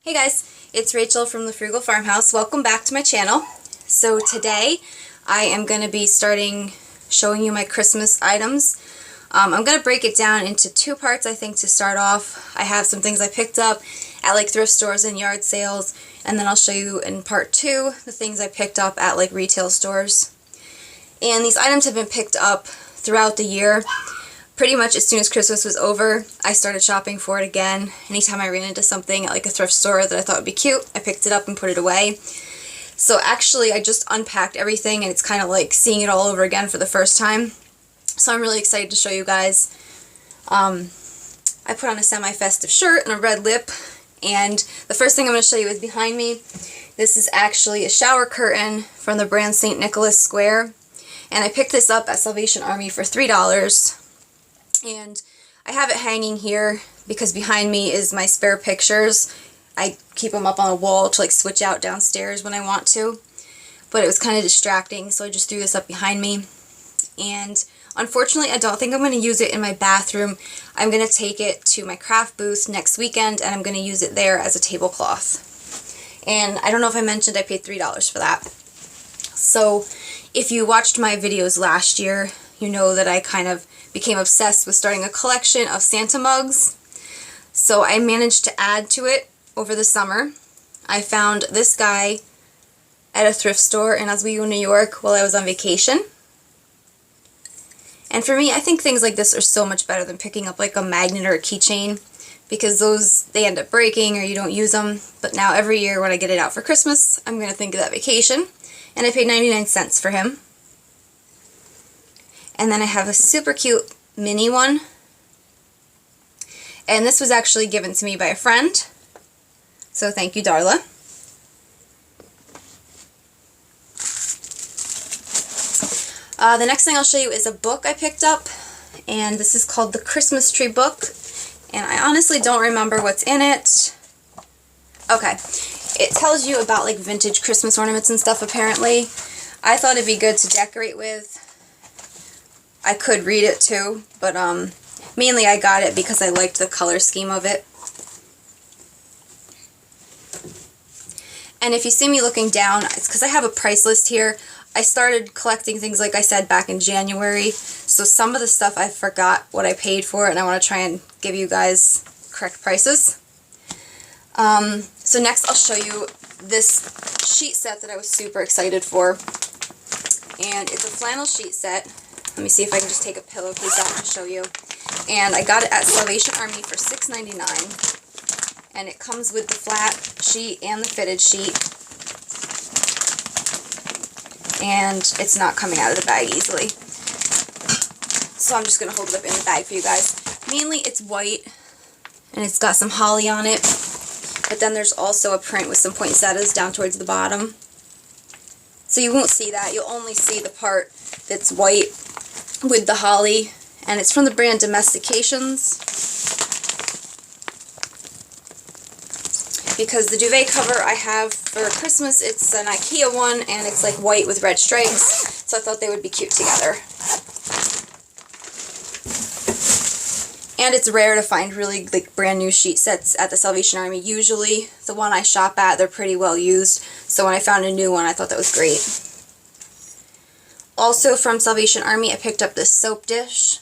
Hey guys, it's Rachel from the Frugal Farmhouse. Welcome back to my channel. So today I am going to be showing you my Christmas items. I'm going to break it down into two parts, I think, to start off. I have some things I picked up at like thrift stores and yard sales, and then I'll show you in part two the things I picked up at like retail stores. And these items have been picked up throughout the year. Pretty much as soon as Christmas was over, I started shopping for it again. Anytime I ran into something at like a thrift store that I thought would be cute, I picked it up and put it away. So actually I just unpacked everything and it's kind of like seeing it all over again for the first time. So I'm really excited to show you guys. I put on a semi-festive shirt and a red lip, and the first thing I'm going to show you is behind me. This is actually a shower curtain from the brand St. Nicholas Square, and I picked this up at Salvation Army for $3. And I have it hanging here because behind me is my spare pictures. I keep them up on a wall to like switch out downstairs when I want to. But it was kind of distracting, so I just threw this up behind me. And unfortunately, I don't think I'm going to use it in my bathroom. I'm going to take it to my craft booth next weekend, and I'm going to use it there as a tablecloth. And I don't know if I mentioned I paid $3 for that. So if you watched my videos last year, you know that I kind of became obsessed with starting a collection of Santa mugs. So I managed to add to it over the summer. I found this guy at a thrift store in Oswego, New York while I was on vacation. And for me, I think things like this are so much better than picking up like a magnet or a keychain, because those, they end up breaking or you don't use them. But now every year when I get it out for Christmas, I'm going to think of that vacation. And I paid 99 cents for him. And then I have a super cute mini one. And this was actually given to me by a friend. So thank you, Darla. The next thing I'll show you is a book I picked up. And this is called The Christmas Tree Book. And I honestly don't remember what's in it. Okay. It tells you about like vintage Christmas ornaments and stuff apparently. I thought it'd be good to decorate with. I could read it too, but mainly I got it because I liked the color scheme of it. And if you see me looking down, it's because I have a price list here. I started collecting things, like I said, back in January, so some of the stuff I forgot what I paid for, and I want to try and give you guys correct prices. So next I'll show you this sheet set that I was super excited for. And it's a flannel sheet set. Let me see if I can just take a pillowcase out and show you. And I got it at Salvation Army for $6.99. And it comes with the flat sheet and the fitted sheet. And it's not coming out of the bag easily. So I'm just going to hold it up in the bag for you guys. Mainly it's white, and it's got some holly on it. But then there's also a print with some poinsettias down towards the bottom. So you won't see that. You'll only see the part that's white with the holly, and it's from the brand Domestications. Because the duvet cover I have for Christmas, it's an IKEA one, and it's like white with red stripes, so I thought they would be cute together. And it's rare to find really like brand new sheet sets at the Salvation Army. Usually the one I shop at, they're pretty well used, so when I found a new one, I thought that was great. Also from Salvation Army, I picked up this soap dish.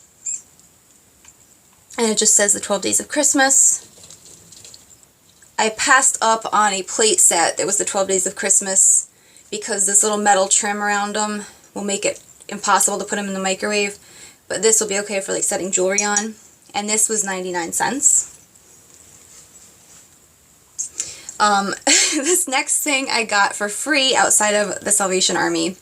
And it just says the 12 Days of Christmas. I passed up on a plate set that was the 12 Days of Christmas because this little metal trim around them will make it impossible to put them in the microwave. But this will be okay for like setting jewelry on. And this was 99 cents. This next thing I got for free outside of the Salvation Army.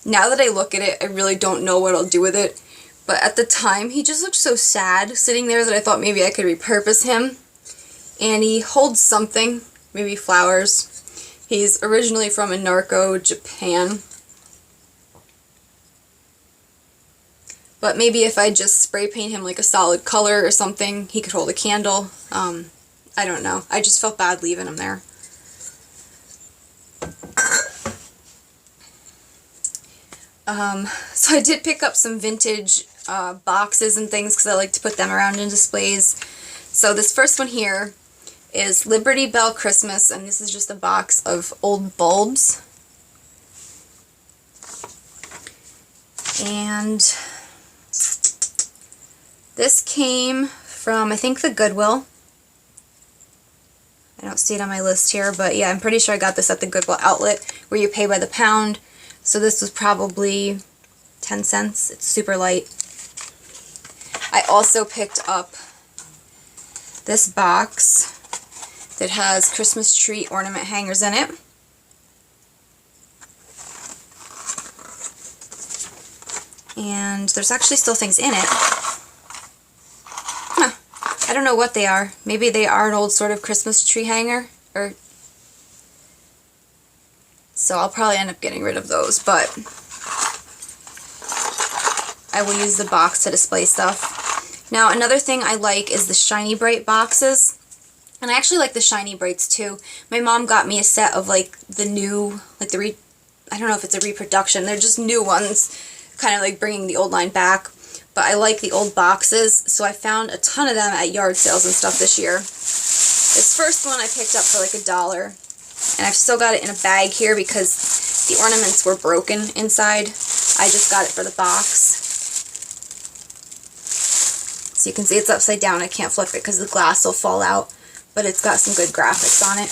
Now that I look at it, I really don't know what I'll do with it. But at the time, he just looked so sad sitting there that I thought maybe I could repurpose him. And he holds something, maybe flowers. He's originally from Inarko, Japan. But maybe if I just spray paint him like a solid color or something, he could hold a candle. I don't know. I just felt bad leaving him there. So I did pick up some vintage boxes and things because I like to put them around in displays. So this first one here is Liberty Bell Christmas, and this is just a box of old bulbs. And this came from, I think, the Goodwill. I don't see it on my list here, but yeah, I'm pretty sure I got this at the Goodwill outlet where you pay by the pound. So this was probably 10 cents. It's super light. I also picked up this box that has Christmas tree ornament hangers in it. And there's actually still things in it. Huh. I don't know what they are. Maybe they are an old sort of Christmas tree hanger, or so I'll probably end up getting rid of those, but I will use the box to display stuff. Now, another thing I like is the Shiny Bright boxes. And I actually like the Shiny Brights too. My mom got me a set of like the new, like I don't know if it's a reproduction. They're just new ones, kind of like bringing the old line back. But I like the old boxes, so I found a ton of them at yard sales and stuff this year. This first one I picked up for like $1. And I've still got it in a bag here because the ornaments were broken inside. I just got it for the box. So you can see it's upside down. I can't flip it because the glass will fall out. But it's got some good graphics on it.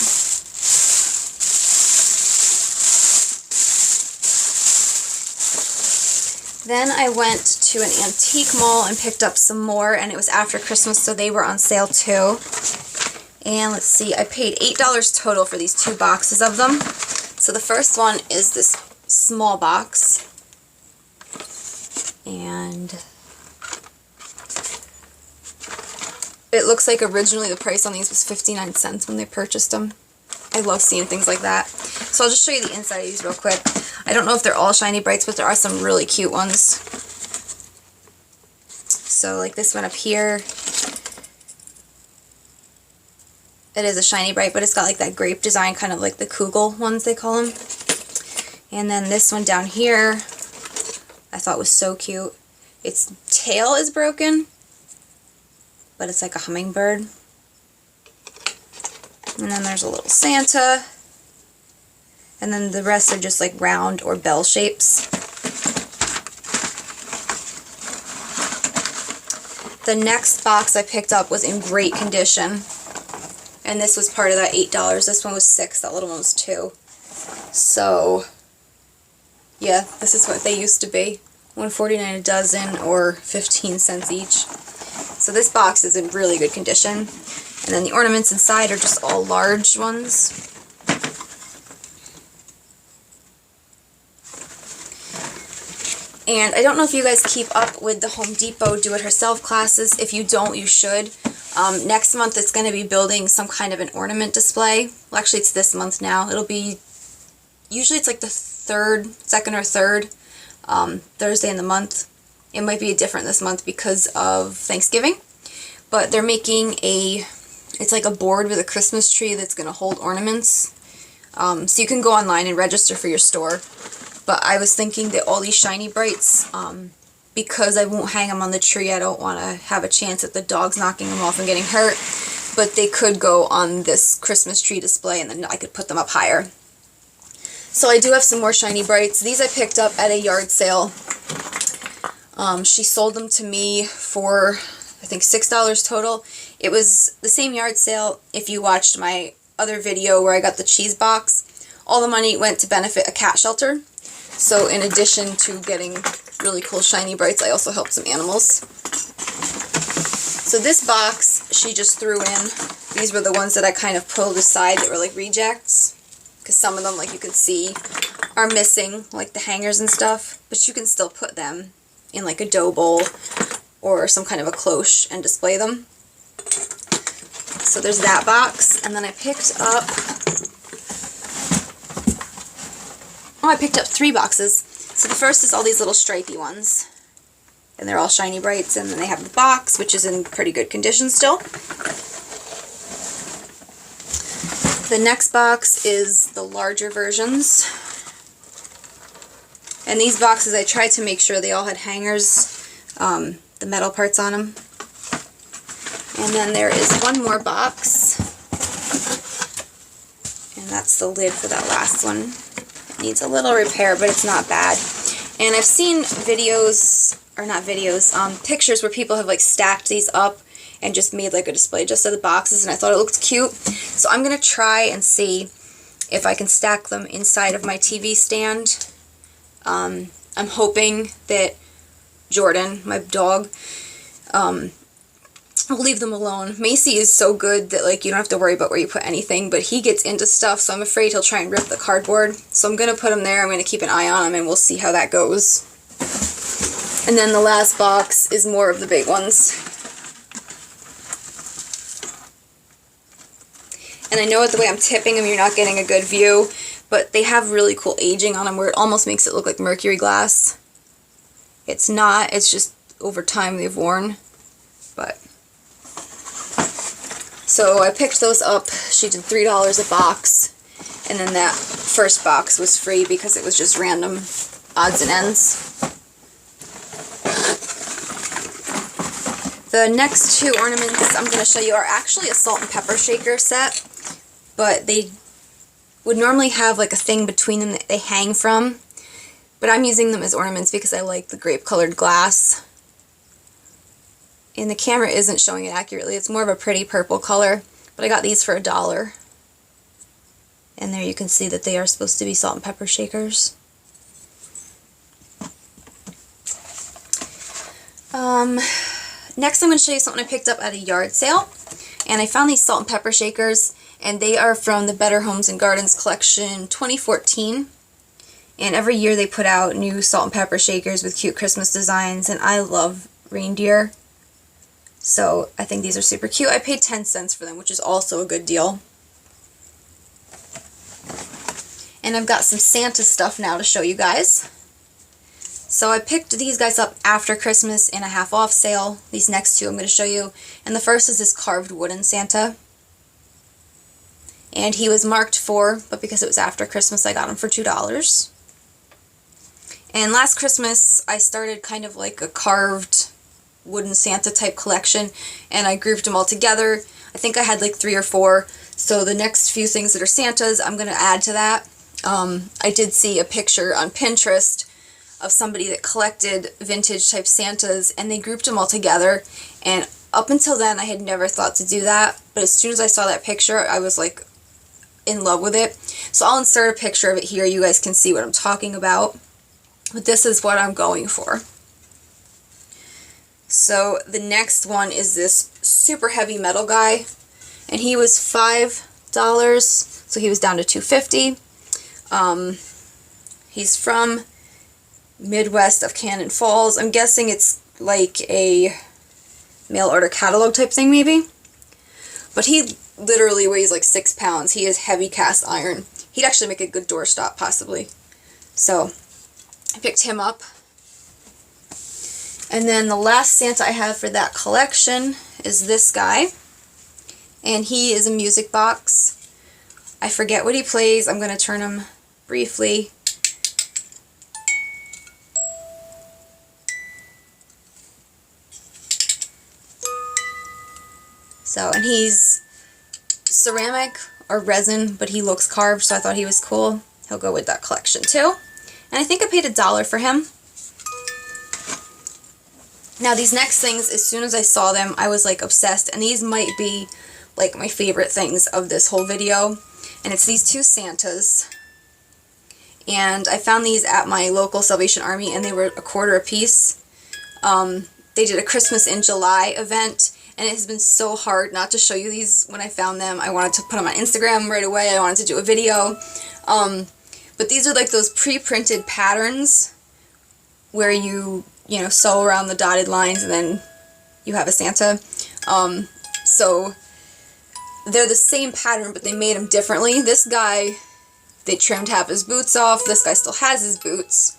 Then I went to an antique mall and picked up some more, and it was after Christmas, so they were on sale too. And let's see, I paid $8 total for these 2 boxes of them. So the first one is this small box. And it looks like originally the price on these was 59 cents when they purchased them. I love seeing things like that. So I'll just show you the inside of these real quick. I don't know if they're all Shiny Brights, but there are some really cute ones. So like this one up here, it is a Shiny Bright, but it's got like that grape design, kind of like the Kugel ones they call them. And then this one down here, I thought was so cute. Its tail is broken, but it's like a hummingbird. And then there's a little Santa. And then the rest are just like round or bell shapes. The next box I picked up was in great condition. And this was part of that $8. This one was $6. That little one was $2. So, yeah, this is what they used to be. $1.49 a dozen or 15 cents each. So this box is in really good condition. And then the ornaments inside are just all large ones. And I don't know if you guys keep up with the Home Depot do-it-yourself classes. If you don't, you should. Next month it's going to be building some kind of an ornament display. Well, actually it's this month now. It'll be, usually it's like the second or third Thursday in the month. It might be different this month because of Thanksgiving. But they're making it's like a board with a Christmas tree that's going to hold ornaments. So you can go online and register for your store. But I was thinking that all these Shiny Brights, because I won't hang them on the tree, I don't want to have a chance at the dogs knocking them off and getting hurt. But they could go on this Christmas tree display, and then I could put them up higher. So I do have some more Shiny Brights. These I picked up at a yard sale. She sold them to me for, I think, $6 total. It was the same yard sale if you watched my other video where I got the cheese box. All the money went to benefit a cat shelter. So in addition to getting really cool Shiny Brights, I also helped some animals. So this box she just threw in. These were the ones that I kind of pulled aside that were like rejects. Because some of them, like you can see, are missing, like the hangers and stuff. But you can still put them in like a dough bowl or some kind of a cloche and display them. So there's that box. And then I picked up... Oh, I picked up 3 boxes. So the first is all these little stripey ones. And they're all Shiny Brights. And then they have the box, which is in pretty good condition still. The next box is the larger versions. And these boxes, I tried to make sure they all had hangers, the metal parts on them. And then there is one more box. that's the lid for that last one. It needs a little repair, but it's not bad. And I've seen videos, or not videos, pictures where people have like stacked these up and just made like a display just of the boxes, and I thought it looked cute. So I'm going to try and see if I can stack them inside of my TV stand. I'm hoping that Jordan, my dog, will leave them alone. Macy is so good that like you don't have to worry about where you put anything, but he gets into stuff, so I'm afraid he'll try and rip the cardboard. So I'm going to put him there. I'm going to keep an eye on him, and we'll see how that goes. And then the last box is more of the big ones. And I know with the way I'm tipping them, you're not getting a good view, but they have really cool aging on them where it almost makes it look like mercury glass. It's not, it's just over time they've worn. But so I picked those up. She did $3 a box, and then that first box was free because it was just random odds and ends. The next two ornaments I'm going to show you are actually a salt and pepper shaker set, but they would normally have like a thing between them that they hang from, but I'm using them as ornaments because I like the grape colored glass. And the camera isn't showing it accurately. It's more of a pretty purple color, but I got these for $1. And there you can see that they are supposed to be salt and pepper shakers. Next I'm going to show you something I picked up at a yard sale. And I found these salt and pepper shakers, and they are from the Better Homes and Gardens collection 2014. And every year they put out new salt and pepper shakers with cute Christmas designs, and I love reindeer. So I think these are super cute. I paid 10 cents for them, which is also a good deal. And I've got some Santa stuff now to show you guys. So I picked these guys up after Christmas in a half off sale. These next two I'm going to show you. And the first is this carved wooden Santa. And he was marked $4, but because it was after Christmas I got him for $2. And last Christmas I started kind of like a carved wooden Santa type collection, and I grouped them all together. I think I had like 3 or 4, so the next few things that are Santas I'm going to add to that. I did see a picture on Pinterest of somebody that collected vintage type Santas, and they grouped them all together, and up until then I had never thought to do that, but as soon as I saw that picture I was like in love with it. So I'll insert a picture of it here, you guys can see what I'm talking about, but this is what I'm going for. So the next one is this super heavy metal guy, and he was $5, so he was down to $2.50. He's from Midwest of Cannon Falls. I'm guessing it's like a mail order catalog type thing maybe. But he literally weighs like 6 pounds. He is heavy cast iron. He'd actually make a good doorstop possibly. So I picked him up. And then the last Santa I have for that collection is this guy. And he is a music box. I forget what he plays. I'm going to turn him briefly. So, and he's ceramic or resin, but he looks carved, so I thought he was cool. He'll go with that collection too. And I think I paid $1 for him. Now these next things, as soon as I saw them, I was like obsessed, and these might be like my favorite things of this whole video. And it's these two Santas. And I found these at my local Salvation Army, and they were $1 a piece. They did a Christmas in July event, and it has been so hard not to show you these when I found them. I wanted to put them on Instagram right away. I wanted to do a video. But these are like those pre-printed patterns where you know, sew around the dotted lines and then you have a Santa. So they're the same pattern, but they made them differently. This guy, they trimmed half his boots off. This guy still has his boots.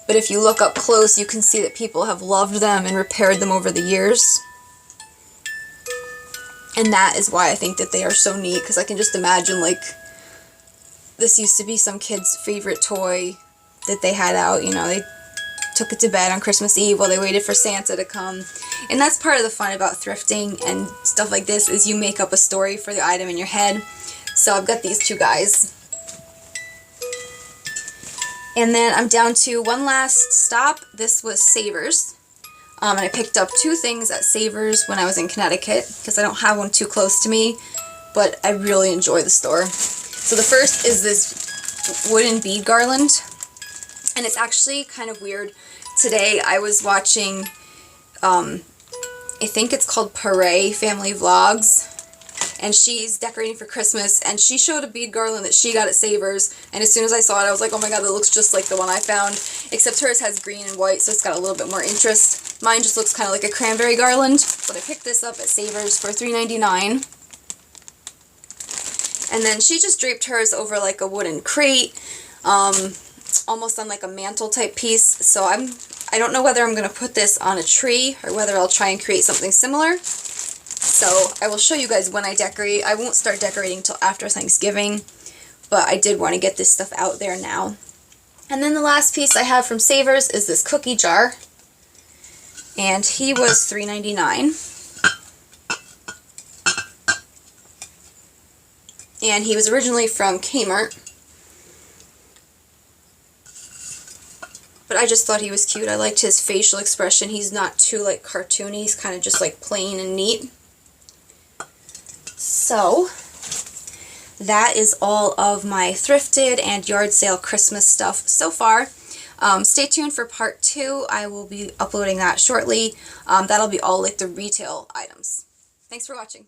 But if you look up close, you can see that people have loved them and repaired them over the years. And that is why I think that they are so neat, because I can just imagine, like, this used to be some kid's favorite toy that they had out, you know, they took it to bed on Christmas Eve while they waited for Santa to come. And that's part of the fun about thrifting and stuff like this, is you make up a story for the item in your head. So I've got these two guys. And then I'm down to one last stop. This was Savers. And I picked up two things at Savers when I was in Connecticut because I don't have one too close to me, but I really enjoy the store. So the first is this wooden bead garland, and it's actually kind of weird. Today I was watching, I think it's called Paray Family Vlogs, and she's decorating for Christmas, and she showed a bead garland that she got at Savers, and as soon as I saw it I was like, oh my god, that looks just like the one I found, except hers has green and white, so it's got a little bit more interest. Mine just looks kind of like a cranberry garland, but I picked this up at Savers for $3.99. And then she just draped hers over like a wooden crate, almost on like a mantle type piece, so I don't know whether I'm going to put this on a tree or whether I'll try and create something similar. So I will show you guys when I decorate. I won't start decorating until after Thanksgiving, but I did want to get this stuff out there now. And then the last piece I have from Savers is this cookie jar, and he was $3.99. And he was originally from Kmart, but I just thought he was cute. I liked his facial expression. He's not too like cartoony, he's kind of just like plain and neat. So that is all of my thrifted and yard sale Christmas stuff so far. Stay tuned for part 2. I will be uploading that shortly. That'll be all like the retail items. Thanks for watching.